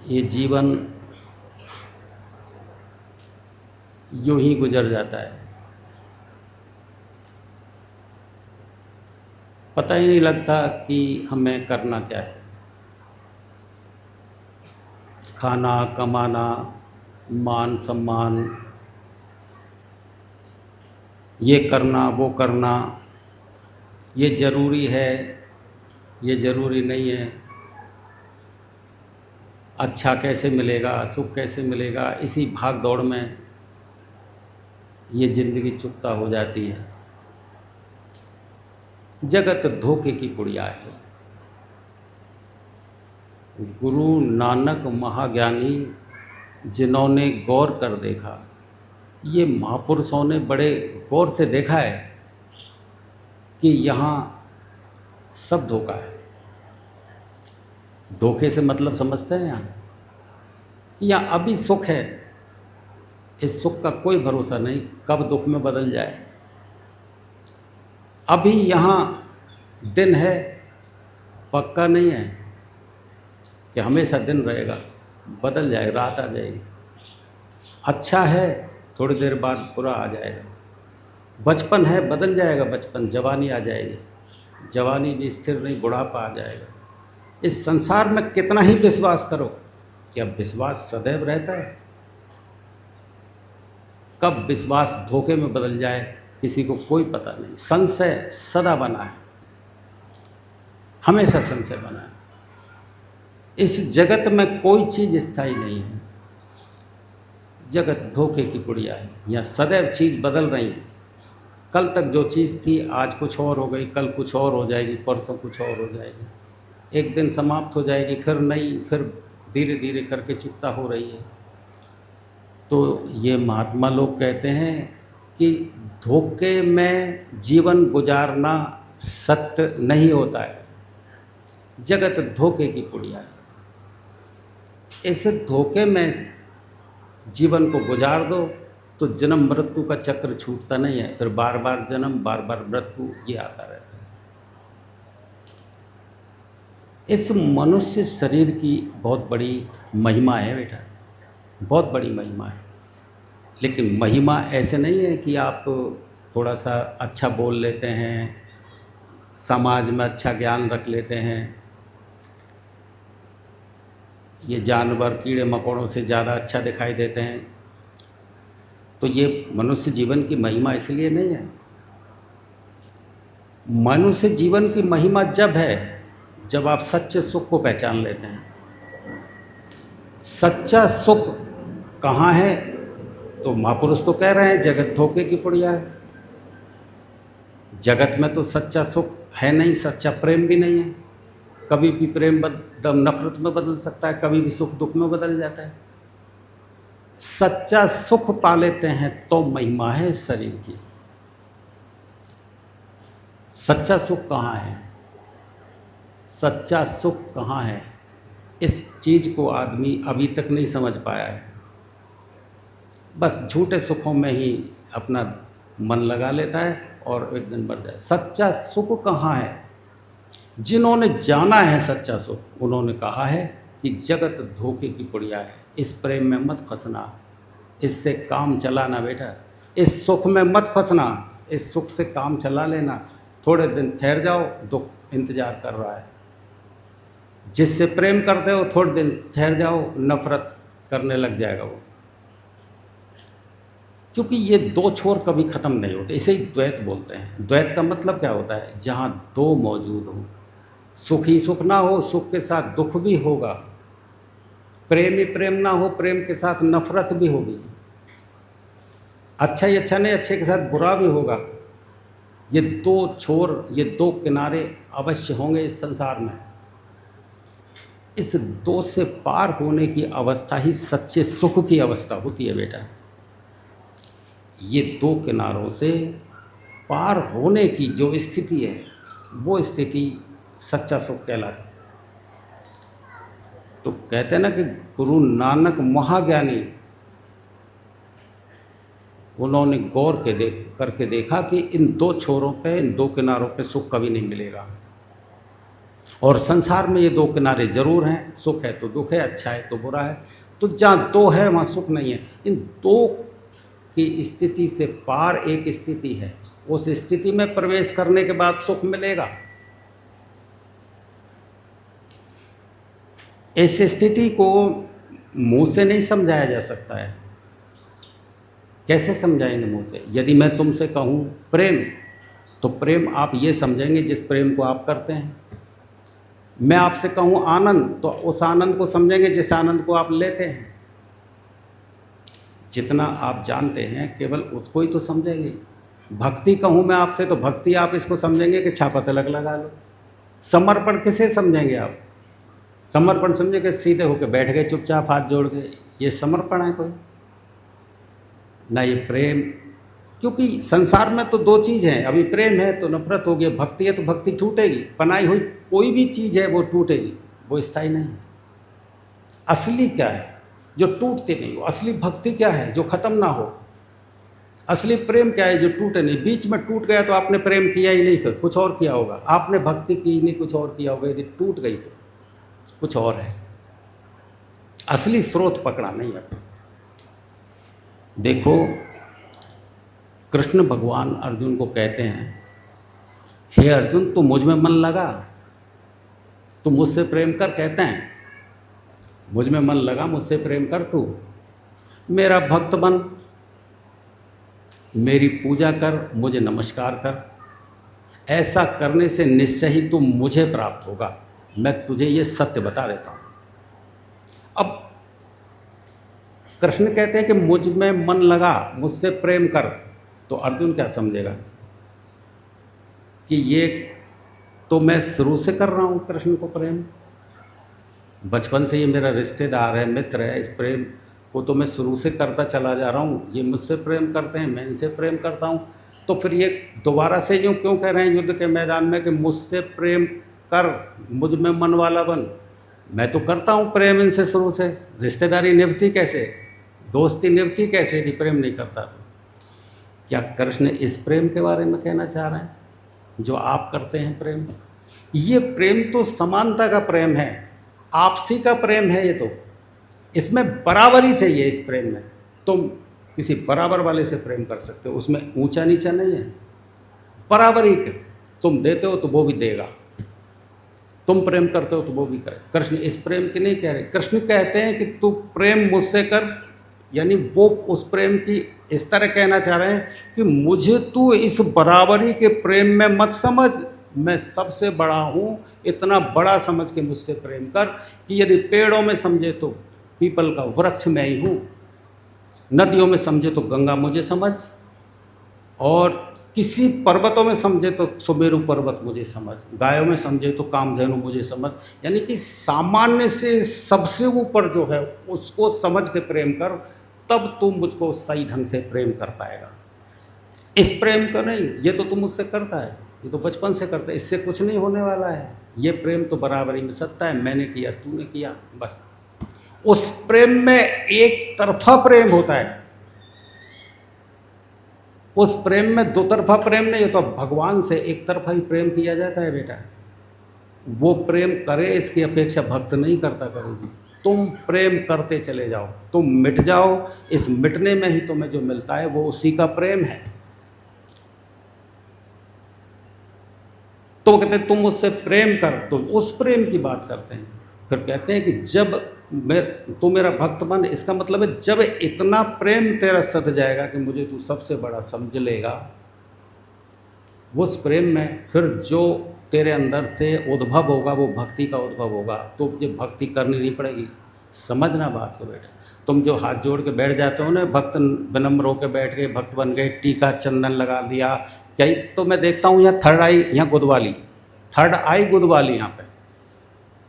ये जीवन यूं ही गुजर जाता है, पता ही नहीं लगता कि हमें करना क्या है। खाना, कमाना, मान सम्मान, ये करना वो करना, ये ज़रूरी है, ये ज़रूरी नहीं है। अच्छा कैसे मिलेगा, सुख कैसे मिलेगा, इसी भाग दौड़ में ये ज़िंदगी चुकता हो जाती है। जगत धोखे की पुड़िया है। गुरु नानक महाज्ञानी जिन्होंने गौर कर देखा, ये महापुरुषों ने बड़े गौर से देखा है कि यहाँ सब धोखा है। धोखे से मतलब समझते हैं यहाँ कि यहाँ अभी सुख है, इस सुख का कोई भरोसा नहीं कब दुख में बदल जाए। अभी यहाँ दिन है, पक्का नहीं है कि हमेशा दिन रहेगा, बदल जाए, रात आ जाएगी। अच्छा है, थोड़ी देर बाद बुरा आ जाएगा। बचपन है, बदल जाएगा बचपन, जवानी आ जाएगी, जवानी भी स्थिर नहीं, बुढ़ापा आ जाएगा। इस संसार में कितना ही विश्वास करो, क्या विश्वास सदैव रहता है? कब विश्वास धोखे में बदल जाए किसी को कोई पता नहीं। संशय सदा बना है, हमेशा संशय बना है। इस जगत में कोई चीज़ स्थायी नहीं है। जगत धोखे की पुड़िया है, यहाँ सदैव चीज़ बदल रही है। कल तक जो चीज़ थी आज कुछ और हो गई, कल कुछ और हो जाएगी, परसों कुछ और हो जाएगी, एक दिन समाप्त हो जाएगी, फिर नई, फिर धीरे धीरे करके चुकता हो रही है। तो ये महात्मा लोग कहते हैं कि धोखे में जीवन गुजारना सत्य नहीं होता है। जगत धोखे की पुड़िया है। इस धोखे में जीवन को गुजार दो तो जन्म मृत्यु का चक्र छूटता नहीं है, फिर बार बार जन्म, बार बार मृत्यु, ये आता रहता है। इस मनुष्य शरीर की बहुत बड़ी महिमा है बेटा, बहुत बड़ी महिमा है। लेकिन महिमा ऐसे नहीं है कि आप थोड़ा सा अच्छा बोल लेते हैं, समाज में अच्छा ज्ञान रख लेते हैं, ये जानवर कीड़े मकोड़ों से ज़्यादा अच्छा दिखाई देते हैं, तो ये मनुष्य जीवन की महिमा इसलिए नहीं है। मनुष्य जीवन की महिमा जब है जब आप सच्चे सुख को पहचान लेते हैं। सच्चा सुख कहाँ है? तो महापुरुष तो कह रहे हैं जगत धोखे की पुड़िया है। जगत में तो सच्चा सुख है नहीं, सच्चा प्रेम भी नहीं है। कभी भी प्रेम नफरत में बदल सकता है, कभी भी सुख दुख में बदल जाता है। सच्चा सुख पा लेते हैं तो महिमा है इस शरीर की। सच्चा सुख कहाँ है? सच्चा सुख कहाँ है? इस चीज़ को आदमी अभी तक नहीं समझ पाया है। बस झूठे सुखों में ही अपना मन लगा लेता है और एक दिन बढ़ जाए। सच्चा सुख कहाँ है? जिन्होंने जाना है सच्चा सुख, उन्होंने कहा है कि जगत धोखे की पुड़िया है, इस प्रेम में मत फंसना, इससे काम चलाना बेटा, इस सुख में मत फंसना, इस सुख से काम चला लेना, थोड़े दिन ठहर जाओ, दुख इंतज़ार कर रहा है। जिससे प्रेम करते हो थोड़े दिन ठहर जाओ, नफरत करने लग जाएगा वो। क्योंकि ये दो छोर कभी ख़त्म नहीं होते, इसे ही द्वैत बोलते हैं। द्वैत का मतलब क्या होता है? जहाँ दो मौजूद हो, सुख ही सुख ना हो, सुख के साथ दुख भी होगा, प्रेम ही प्रेम ना हो, प्रेम के साथ नफरत भी होगी, अच्छा ही अच्छा नहीं, अच्छे के साथ बुरा भी होगा। ये दो छोर, ये दो किनारे अवश्य होंगे इस संसार में। इस दो से पार होने की अवस्था ही सच्चे सुख की अवस्था होती है बेटा। ये दो किनारों से पार होने की जो स्थिति है, वो स्थिति सच्चा सुख कहलाती है। तो कहते हैं ना कि गुरु नानक महाज्ञानी, उन्होंने गौर करके देखा कि इन दो छोरों पे, इन दो किनारों पे सुख कभी नहीं मिलेगा। और संसार में ये दो किनारे जरूर हैं, सुख है तो दुख है, अच्छा है तो बुरा है। तो जहाँ दो है वहाँ सुख नहीं है। इन दो की स्थिति से पार एक स्थिति है, उस स्थिति में प्रवेश करने के बाद सुख मिलेगा। इस स्थिति को मुंह से नहीं समझाया जा सकता है। कैसे समझाएंगे मुंह से? यदि मैं तुमसे कहूँ प्रेम, तो प्रेम आप ये समझेंगे जिस प्रेम को आप करते हैं। मैं आपसे कहूँ आनंद, तो उस आनंद को समझेंगे जिस आनंद को आप लेते हैं। जितना आप जानते हैं केवल उसको ही तो समझेंगे। भक्ति कहूँ मैं आपसे, तो भक्ति आप इसको समझेंगे कि छापा तिलक लगा लो। समर्पण किसे समझेंगे आप? समर्पण समझे कि सीधे होकर बैठ गए चुपचाप हाथ जोड़ के, ये समर्पण है कोई? ना ये प्रेम। क्योंकि संसार में तो दो चीज़ हैं, अभी प्रेम है तो नफरत होगी, भक्ति है तो भक्ति टूटेगी। बनाई हुई कोई भी चीज़ है वो टूटेगी, वो स्थायी नहीं है। असली क्या है? जो टूटती नहीं हो। असली भक्ति क्या है? जो ख़त्म ना हो। असली प्रेम क्या है? जो टूटे नहीं। बीच में टूट गया तो आपने प्रेम किया ही नहीं, फिर कुछ और किया होगा। आपने भक्ति की ही नहीं, कुछ और किया होगा। यदि टूट गई तो कुछ और है। असली स्रोत पकड़ा नहीं है। देखो, कृष्ण भगवान अर्जुन को कहते हैं, हे अर्जुन तू मुझ में मन लगा, तू मुझसे प्रेम कर। कहते हैं मुझ में मन लगा, मुझसे प्रेम कर, तू मेरा भक्त बन, मेरी पूजा कर, मुझे नमस्कार कर। ऐसा करने से निश्चय ही तू मुझे प्राप्त होगा। मैं तुझे ये सत्य बता देता हूँ। अब कृष्ण कहते हैं कि मुझ में मन लगा, मुझसे प्रेम कर, तो अर्जुन क्या समझेगा कि ये तो मैं शुरू से कर रहा हूँ कृष्ण को प्रेम, बचपन से ये मेरा रिश्तेदार है, मित्र है, इस प्रेम को तो मैं शुरू से करता चला जा रहा हूँ। ये मुझसे प्रेम करते हैं, मैं इनसे प्रेम करता हूँ। तो फिर ये दोबारा से यूँ क्यों कह रहे हैं युद्ध के मैदान में कि मुझसे प्रेम कर, मुझ में मन वाला बन? मैं तो करता हूँ प्रेम इनसे शुरू से। रिश्तेदारी निभती कैसे, दोस्ती निभती कैसे यदि प्रेम नहीं करता तो? क्या कृष्ण इस प्रेम के बारे में कहना चाह रहे हैं जो आप करते हैं प्रेम? ये प्रेम तो समानता का प्रेम है, आपसी का प्रेम है। ये तो इसमें बराबरी चाहिए। इस प्रेम में तुम किसी बराबर वाले से प्रेम कर सकते हो, उसमें ऊंचा नीचा नहीं है, बराबरी के। तुम देते हो तो वो भी देगा, तुम प्रेम करते हो तो वो भी करे। कृष्ण इस प्रेम की नहीं कह रहे। कृष्ण कहते हैं कि तू प्रेम मुझसे कर, यानी वो उस प्रेम की इस तरह कहना चाह रहे हैं कि मुझे तू इस बराबरी के प्रेम में मत समझ, मैं सबसे बड़ा हूँ, इतना बड़ा समझ के मुझसे प्रेम कर कि यदि पेड़ों में समझे तो पीपल का वृक्ष मैं ही हूँ, नदियों में समझे तो गंगा मुझे समझ, और किसी पर्वतों में समझे तो सुमेरु पर्वत मुझे समझ, गायों में समझे तो कामधेनु मुझे समझ। यानी कि सामान्य से सबसे ऊपर जो है उसको समझ के प्रेम कर, तब तू मुझको सही ढंग से प्रेम कर पाएगा। इस प्रेम का नहीं, ये तो तू मुझसे करता है, ये तो बचपन से करता है, इससे कुछ नहीं होने वाला है। ये प्रेम तो बराबरी में सत्ता है, मैंने किया तूने किया, बस। उस प्रेम में एक तरफा प्रेम होता है, उस प्रेम में दो तरफा प्रेम नहीं होता। भगवान से एक तरफा ही प्रेम किया जाता है बेटा। वो प्रेम करे इसकी अपेक्षा भक्त नहीं करता करेगी। तुम प्रेम करते चले जाओ, तुम मिट जाओ, इस मिटने में ही तुम्हें जो मिलता है वो उसी का प्रेम है। तो वो कहते हैं तुम मुझसे प्रेम कर, तो उस प्रेम की बात करते हैं। फिर कहते हैं कि जब तू मेरा भक्त बन, इसका मतलब है जब इतना प्रेम तेरा सध जाएगा कि मुझे तू सबसे बड़ा समझ लेगा, उस प्रेम में फिर जो तेरे अंदर से उद्भव होगा वो भक्ति का उद्भव होगा। तो मुझे भक्ति करनी नहीं पड़ेगी। समझना बात को बेटा। तुम जो हाथ जोड़ के बैठ जाते हो ना, भक्त विनम्र होकर बैठ गए, भक्त बन गए, टीका चंदन लगा दिया, कई तो मैं देखता हूँ यहाँ थर्ड आई, यहाँ गुदवाली, थर्ड आई गुदवाली, यहाँ पे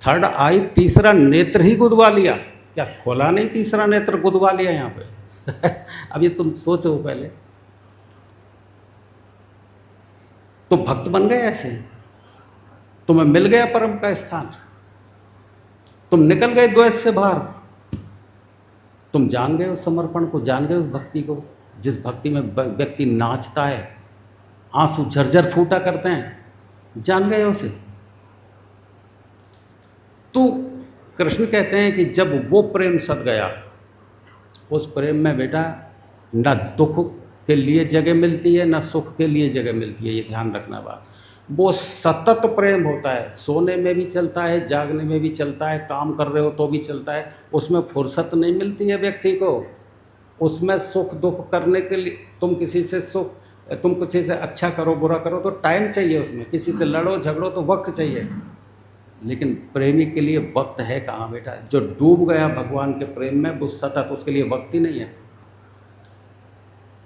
थर्ड आई, तीसरा नेत्र ही गुदवा लिया। क्या खोला नहीं तीसरा नेत्र, गुदवा लिया यहाँ पे। अब ये तुम सोचो पहले। तो भक्त बन गए ऐसे, तुम्हें मिल गया परम का स्थान, तुम निकल गए द्वैत से बाहर, तुम जान गए उस समर्पण को, जान गए उस भक्ति को, जिस भक्ति में व्यक्ति नाचता है, आंसू झरझर फूटा करते हैं, जान गए उसे। तो कृष्ण कहते हैं कि जब वो प्रेम सद गया, उस प्रेम में बेटा ना दुख के लिए जगह मिलती है ना सुख के लिए जगह मिलती है, ये ध्यान रखना बात। वो सतत प्रेम होता है, सोने में भी चलता है, जागने में भी चलता है, काम कर रहे हो तो भी चलता है, उसमें फुर्सत नहीं मिलती है व्यक्ति को। उसमें सुख दुख करने के लिए तुम किसी से अच्छा करो बुरा करो तो टाइम चाहिए, उसमें किसी से लड़ो झगड़ो तो वक्त चाहिए, लेकिन प्रेमी के लिए वक्त है कहाँ बेटा। जो डूब गया भगवान के प्रेम में वो सतत, उसके लिए वक्त ही नहीं है,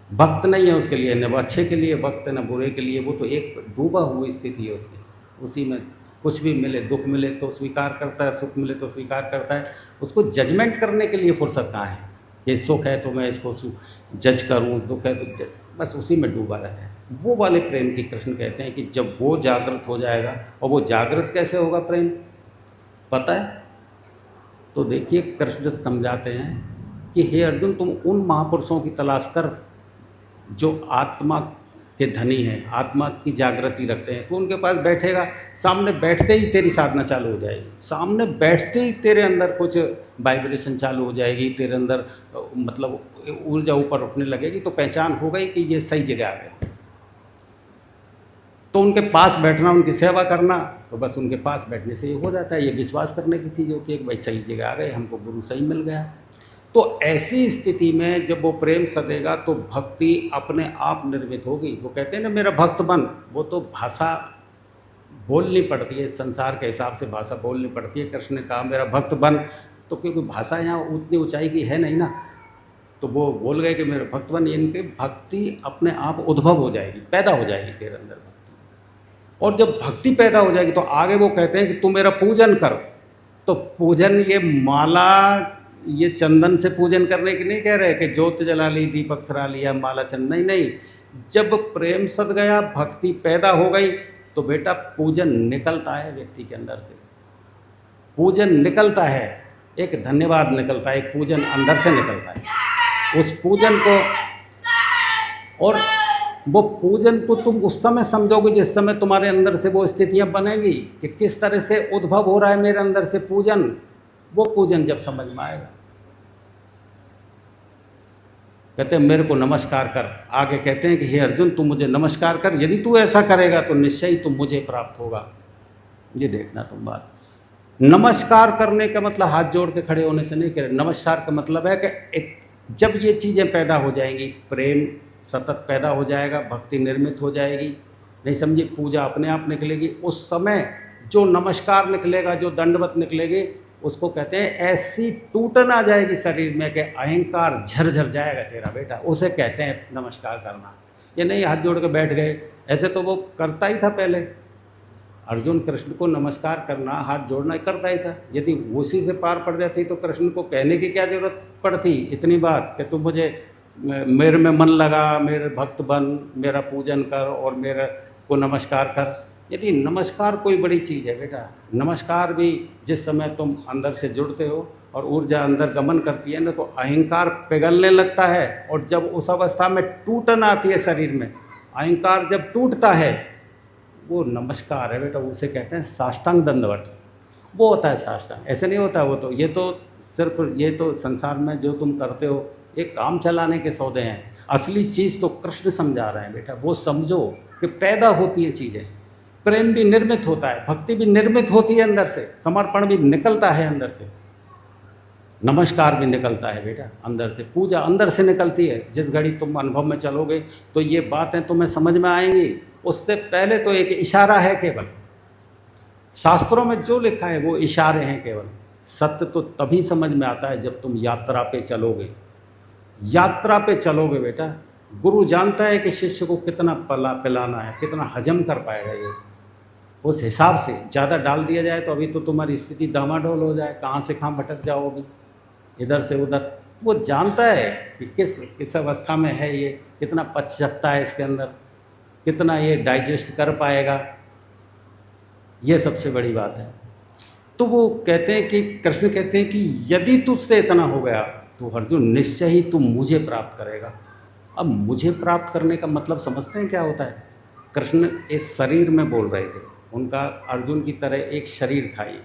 वक्त नहीं है उसके लिए, न वो अच्छे के लिए वक्त है न बुरे के लिए। वो तो एक डूबा हुई स्थिति है उसकी, उसी में कुछ भी मिले, दुख मिले तो स्वीकार करता है, सुख मिले तो स्वीकार करता है। उसको जजमेंट करने के लिए फुर्सत कहाँ है, ये सुख है तो मैं इसको जज करूँ, दुख है तो बस उसी में डूबा रहता है। वो वाले प्रेम की कृष्ण कहते हैं कि जब वो जागृत हो जाएगा, और वो जागृत कैसे होगा प्रेम पता है? तो देखिए कृष्ण समझाते हैं कि हे अर्जुन, तुम उन महापुरुषों की तलाश कर जो आत्मा के धनी हैं, आत्मा की जागृति रखते हैं। तो उनके पास बैठेगा, सामने बैठते ही तेरी साधना चालू हो जाएगी, सामने बैठते ही तेरे अंदर कुछ वाइब्रेशन चालू हो जाएगी, तेरे अंदर मतलब ऊर्जा ऊपर उठने लगेगी, तो पहचान हो गई कि ये सही जगह आ गया। तो उनके पास बैठना, उनकी सेवा करना, तो बस उनके पास बैठने से ये हो जाता है। ये विश्वास करने की चीज़ होती है कि भाई सही जगह आ गए, हमको गुरु सही मिल गया। तो ऐसी स्थिति में जब वो प्रेम सदेगा तो भक्ति अपने आप निर्मित होगी। वो कहते हैं ना मेरा भक्त बन, वो तो भाषा बोलनी पड़ती है, संसार के हिसाब से भाषा बोलनी पड़ती है। कृष्ण ने कहा मेरा भक्त बन, तो क्योंकि भाषा यहाँ उतनी ऊंचाई की है नहीं ना, तो वो बोल गए कि मेरा भक्त बन। इनके भक्ति अपने आप उद्भव हो जाएगी, पैदा हो जाएगी तेरे अंदर भक्ति। और जब भक्ति पैदा हो जाएगी तो आगे वो कहते हैं कि तू मेरा पूजन कर। तो पूजन ये माला, ये चंदन से पूजन करने की नहीं कह रहे कि ज्योत जला ली, दीपक थरा लिया, माला चंदन, नहीं। जब प्रेम सद गया, भक्ति पैदा हो गई, तो बेटा पूजन निकलता है व्यक्ति के अंदर से, पूजन निकलता है, एक धन्यवाद निकलता है, एक पूजन अंदर से निकलता है। उस पूजन को, और वो पूजन को तुम उस समय समझोगे जिस समय तुम्हारे अंदर से वो स्थितियां बनेंगी कि किस तरह से उद्भव हो रहा है मेरे अंदर से पूजन। वो पूजन जब समझ में आएगा, कहते हैं मेरे को नमस्कार कर। आगे कहते हैं कि हे अर्जुन तू मुझे नमस्कार कर, यदि तू ऐसा करेगा तो निश्चय ही तुम मुझे प्राप्त होगा। ये देखना तुम बात। नमस्कार करने का मतलब हाथ जोड़ के खड़े होने से नहीं कह रहे। नमस्कार का मतलब है कि जब ये चीज़ें पैदा हो जाएंगी, प्रेम सतत पैदा हो जाएगा, भक्ति निर्मित हो जाएगी, नहीं समझी, पूजा अपने आप निकलेगी। उस समय जो नमस्कार निकलेगा, जो दंडवत निकलेगी, उसको कहते हैं ऐसी टूटन आ जाएगी शरीर में कि अहंकार झरझर जाएगा तेरा बेटा। उसे कहते हैं नमस्कार करना। ये नहीं हाथ जोड़ के बैठ गए, ऐसे तो वो करता ही था पहले। अर्जुन कृष्ण को नमस्कार करना, हाथ जोड़ना करता ही था। यदि उसी से पार पड़ जाती तो कृष्ण को कहने की क्या जरूरत पड़ती इतनी बात कि तुम मुझे, मेरे में मन लगा, मेरे भक्त बन, मेरा पूजन कर और मेरे को नमस्कार कर। यदि नमस्कार कोई बड़ी चीज़ है बेटा, नमस्कार भी जिस समय तुम अंदर से जुड़ते हो और ऊर्जा अंदर गमन करती है ना, तो अहंकार पिघलने लगता है। और जब उस अवस्था में टूटन आती है शरीर में, अहंकार जब टूटता है, वो नमस्कार है बेटा। उसे कहते हैं साष्टांग दंडवत। वो होता है साष्टांग, ऐसे नहीं होता। वो तो ये तो सिर्फ, ये तो संसार में जो तुम करते हो ये काम चलाने के सौदे हैं। असली चीज़ तो कृष्ण समझा रहे हैं बेटा। वो समझो कि पैदा होती है चीज़ें, प्रेम भी निर्मित होता है, भक्ति भी निर्मित होती है अंदर से, समर्पण भी निकलता है अंदर से, नमस्कार भी निकलता है बेटा अंदर से, पूजा अंदर से निकलती है। जिस घड़ी तुम अनुभव में चलोगे तो ये बातें तुम्हें समझ में आएंगी। उससे पहले तो एक इशारा है केवल, शास्त्रों में जो लिखा है वो इशारे हैं केवल। सत्य तो तभी समझ में आता है जब तुम यात्रा पे चलोगे। यात्रा पे चलोगे बेटा, गुरु जानता है कि शिष्य को कितना पिलाना है, कितना हजम कर पाएगा ये। उस हिसाब से ज़्यादा डाल दिया जाए तो अभी तो तुम्हारी स्थिति डामाडोल हो जाए, कहाँ से कहाँ भटक जाओगी, इधर से उधर। वो जानता है कि किस अवस्था में है ये, कितना पच सकता है इसके अंदर, कितना ये डाइजेस्ट कर पाएगा। ये सबसे बड़ी बात है। तो वो कहते हैं कि कृष्ण कहते हैं कि यदि तुझसे इतना हो गया तो अर्जुन निश्चय ही तुम मुझे प्राप्त करेगा। अब मुझे प्राप्त करने का मतलब समझते हैं क्या होता है? कृष्ण इस शरीर में बोल रहे थे, उनका अर्जुन की तरह एक शरीर था ये।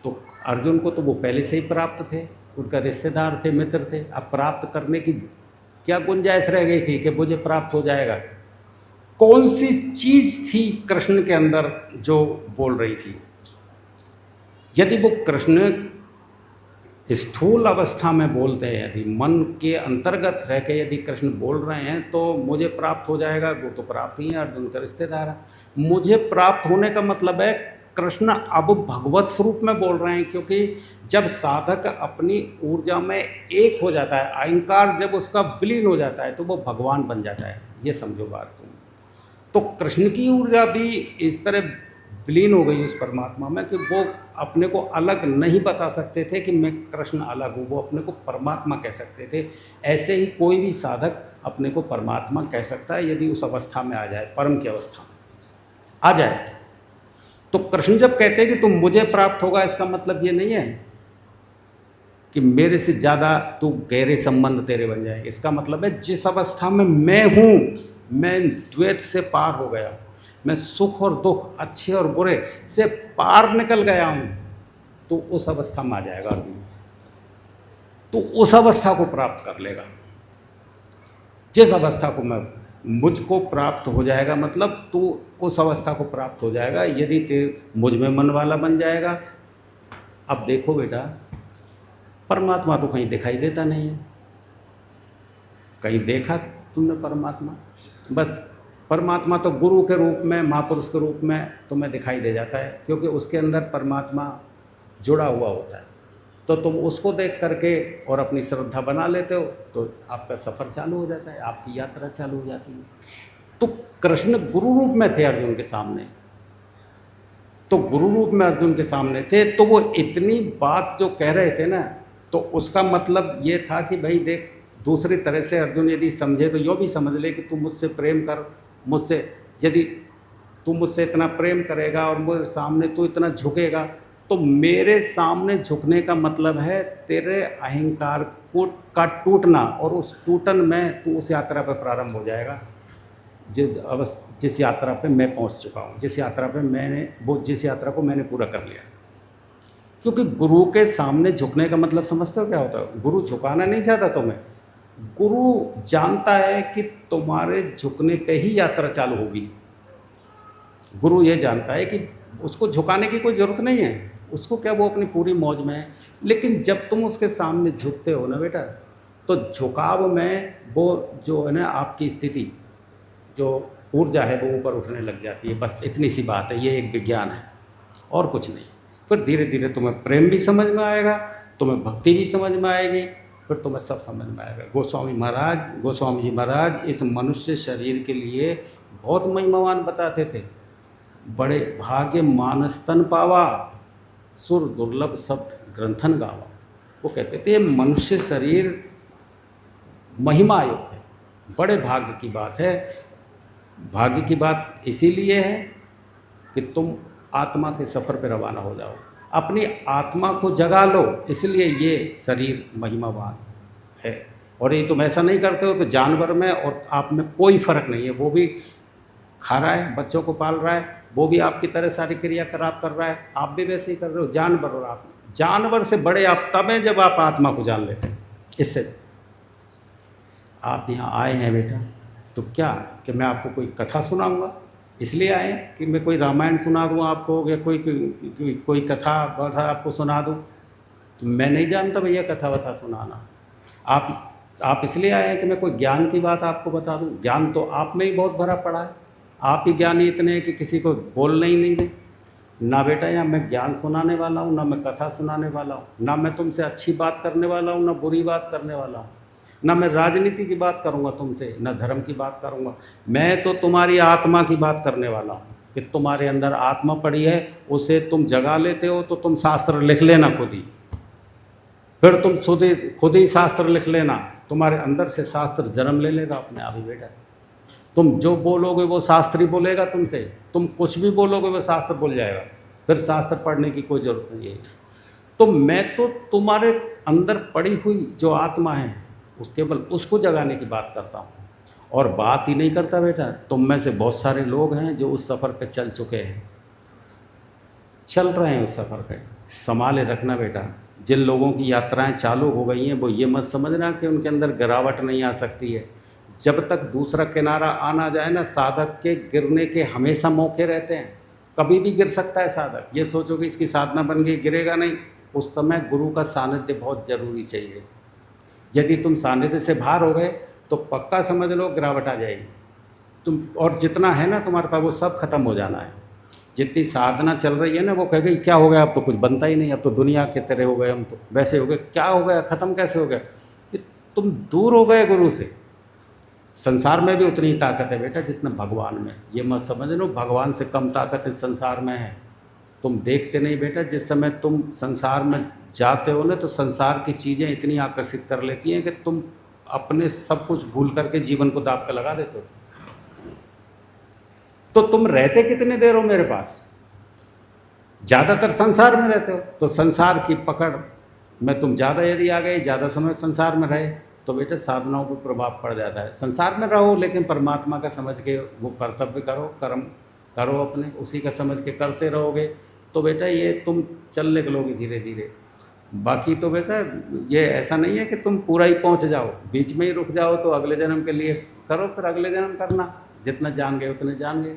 तो अर्जुन को तो वो पहले से ही प्राप्त थे, उनका रिश्तेदार थे, मित्र थे। अब प्राप्त करने की क्या गुंजाइश रह गई थी कि मुझे प्राप्त हो जाएगा? कौन सी चीज़ थी कृष्ण के अंदर जो बोल रही थी? यदि वो कृष्ण स्थूल अवस्था में बोलते हैं, यदि मन के अंतर्गत रह के यदि कृष्ण बोल रहे हैं तो मुझे प्राप्त हो जाएगा, वो तो प्राप्त ही है, अर्जुन का रिश्तेदार है। मुझे प्राप्त होने का मतलब है कृष्ण अब भगवत स्वरूप में बोल रहे हैं, क्योंकि जब साधक अपनी ऊर्जा में एक हो जाता है, अहंकार जब उसका विलीन हो जाता है तो वो भगवान बन जाता है। ये समझो बात तुम। तो कृष्ण की ऊर्जा भी इस तरह विलीन हो गई उस परमात्मा में कि वो अपने को अलग नहीं बता सकते थे कि मैं कृष्ण अलग हूँ, वो अपने को परमात्मा कह सकते थे। ऐसे ही कोई भी साधक अपने को परमात्मा कह सकता है यदि उस अवस्था में आ जाए, परम की अवस्था में आ जाए। तो कृष्ण जब कहते हैं कि तुम मुझे प्राप्त होगा, इसका मतलब ये नहीं है कि मेरे से ज़्यादा तू गहरे संबंध तेरे बन जाए। इसका मतलब है जिस अवस्था में मैं हूँ, मैं द्वैत से पार हो गया हूँ, मैं सुख और दुख, अच्छे और बुरे से पार निकल गया हूँ, तो उस अवस्था में आ जाएगा अर्जुन। तो उस अवस्था को प्राप्त कर लेगा। जिस अवस्था को मैं मुझको प्राप्त हो जाएगा, मतलब तू उस अवस्था को प्राप्त हो जाएगा यदि तेरे मुझ में मन वाला बन जाएगा। अब देखो बेटा, परमात्मा तो कहीं दिखाई देता नहीं है। कहीं देखा तुमने परमात्मा? बस परमात्मा तो गुरु के रूप में, महापुरुष के रूप में तुम्हें दिखाई दे जाता है, क्योंकि उसके अंदर परमात्मा जुड़ा हुआ होता है। तो तुम उसको देख करके और अपनी श्रद्धा बना लेते हो, तो आपका सफ़र चालू हो जाता है, आपकी यात्रा चालू हो जाती है। तो कृष्ण गुरु रूप में थे अर्जुन के सामने, तो गुरु रूप में अर्जुन के सामने थे, तो वो इतनी बात जो कह रहे थे ना, तो उसका मतलब ये था कि भाई देख, दूसरी तरह से अर्जुन यदि समझे तो यूँ भी समझ ले कि तू मुझसे प्रेम कर, मुझसे यदि तू मुझसे इतना प्रेम करेगा और मेरे सामने तू इतना झुकेगा, तो मेरे सामने झुकने का मतलब है तेरे अहंकार का टूटना, और उस टूटन में तू उस यात्रा पर प्रारंभ हो जाएगा जिस यात्रा पे मैं पहुंच चुका हूं, जिस यात्रा को मैंने पूरा कर लिया। क्योंकि गुरु के सामने झुकने का मतलब समझते हो क्या होता है? गुरु झुकाना नहीं चाहता तुम्हें, गुरु जानता है कि तुम्हारे झुकने पे ही यात्रा चालू होगी। गुरु ये जानता है कि उसको झुकाने की कोई ज़रूरत नहीं है, उसको क्या, वो अपनी पूरी मौज में है। लेकिन जब तुम उसके सामने झुकते हो ना बेटा, तो झुकाव में वो जो है ना, आपकी स्थिति, जो ऊर्जा है वो ऊपर उठने लग जाती है। बस इतनी सी बात है, ये एक विज्ञान है और कुछ नहीं। फिर धीरे धीरे तुम्हें प्रेम भी समझ में आएगा, तुम्हें भक्ति भी समझ में आएगी, फिर तुम्हें सब समझ में आएगा। गोस्वामी जी महाराज इस मनुष्य शरीर के लिए बहुत महिमावान बताते थे। बड़े भाग्य मानस तन पावा, सुर दुर्लभ सब ग्रंथन गावा। वो कहते थे मनुष्य शरीर महिमा युक्त है, बड़े भाग्य की बात है। भाग्य की बात इसीलिए है कि तुम आत्मा के सफ़र पर रवाना हो जाओ, अपनी आत्मा को जगा लो, इसलिए ये शरीर महिमावान है। और ये तुम ऐसा नहीं करते हो तो जानवर में और आप में कोई फ़र्क नहीं है। वो भी खा रहा है, बच्चों को पाल रहा है, वो भी आपकी तरह सारी क्रियाकलाप कर रहा है, आप भी वैसे ही कर रहे हो। जानवर और आप, जानवर से बड़े आप तब हैं जब आप आत्मा को जान लेते हैं। इससे आप यहाँ आए हैं बेटा, तो क्या कि मैं आपको कोई कथा सुनाऊंगा? इसलिए आए कि मैं कोई रामायण सुना दूँ आपको, या कोई कथा वथा आपको सुना दूँ? तो मैं नहीं जानता भैया कथा वथा सुनाना। आप इसलिए आए हैं कि मैं कोई ज्ञान की बात आपको बता दूँ? ज्ञान तो आप में ही बहुत भरा पड़ा है, आप ही ज्ञानी इतने हैं कि किसी को बोलने ही नहीं दे। ना बेटा, यहाँ मैं ज्ञान सुनाने वाला हूँ, ना मैं कथा सुनाने वाला हूँ, ना मैं तुमसे अच्छी बात करने वाला हूँ, ना बुरी बात करने वाला हूँ, ना मैं राजनीति की बात करूँगा तुमसे, ना धर्म की बात करूँगा। मैं तो तुम्हारी आत्मा की बात करने वाला हूँ कि तुम्हारे अंदर आत्मा पड़ी है, उसे तुम जगा लेते हो तो तुम शास्त्र लिख लेना खुद ही, फिर तुम खुद ही शास्त्र लिख लेना, तुम्हारे अंदर से शास्त्र जन्म ले लेगा अपने आप ही बेटा। तुम जो बोलोगे वो शास्त्री बोलेगा तुमसे, तुम कुछ भी बोलोगे वो शास्त्र बोल जाएगा, फिर शास्त्र पढ़ने की कोई ज़रूरत नहीं है। तो मैं तो तुम्हारे अंदर पड़ी हुई जो आत्मा है उस केवल उसको जगाने की बात करता हूँ, और बात ही नहीं करता बेटा। तुम में से बहुत सारे लोग हैं जो उस सफ़र पे चल चुके हैं, चल रहे हैं उस सफ़र पे, संभाले रखना बेटा। जिन लोगों की यात्राएं चालू हो गई हैं वो ये मत समझना कि उनके अंदर गिरावट नहीं आ सकती है। जब तक दूसरा किनारा आ ना जाए ना, साधक के गिरने के हमेशा मौके रहते हैं। कभी भी गिर सकता है साधक। ये सोचो कि इसकी साधना बन गई, गिरेगा नहीं। उस समय गुरु का सानिध्य बहुत ज़रूरी चाहिए। यदि तुम सानिध्य से बाहर हो गए तो पक्का समझ लो गिरावट आ जाएगी। तुम और जितना है ना तुम्हारे पास वो सब खत्म हो जाना है। जितनी साधना चल रही है ना वो कह गई क्या हो गया, अब तो कुछ बनता ही नहीं, अब तो दुनिया के तरह हो गए, हम तो वैसे हो गए। क्या हो गया, ख़त्म कैसे हो गया? कि तुम दूर हो गए गुरु से। संसार में भी उतनी ही ताकत है बेटा जितना भगवान में। ये मत समझ लो भगवान से कम ताकत इस संसार में है। तुम देखते नहीं बेटा, जिस समय तुम संसार में जाते हो ना तो संसार की चीज़ें इतनी आकर्षित कर लेती हैं कि तुम अपने सब कुछ भूल करके जीवन को दांव पे लगा देते हो। तो तुम रहते कितने देर हो मेरे पास? ज़्यादातर संसार में रहते हो। तो संसार की पकड़ में तुम ज़्यादा यदि आ गए, ज़्यादा समय संसार में रहे तो बेटा साधनाओं पर प्रभाव पड़ जाता है। संसार में रहो लेकिन परमात्मा का समझ के वो कर्तव्य करो, कर्म करो अपने, उसी का समझ के करते रहोगे तो बेटा ये तुम चल निकलोगे धीरे धीरे। बाकी तो बेटा ये ऐसा नहीं है कि तुम पूरा ही पहुंच जाओ, बीच में ही रुक जाओ तो अगले जन्म के लिए करो, फिर अगले जन्म करना। जितना जान गए उतने जान गए।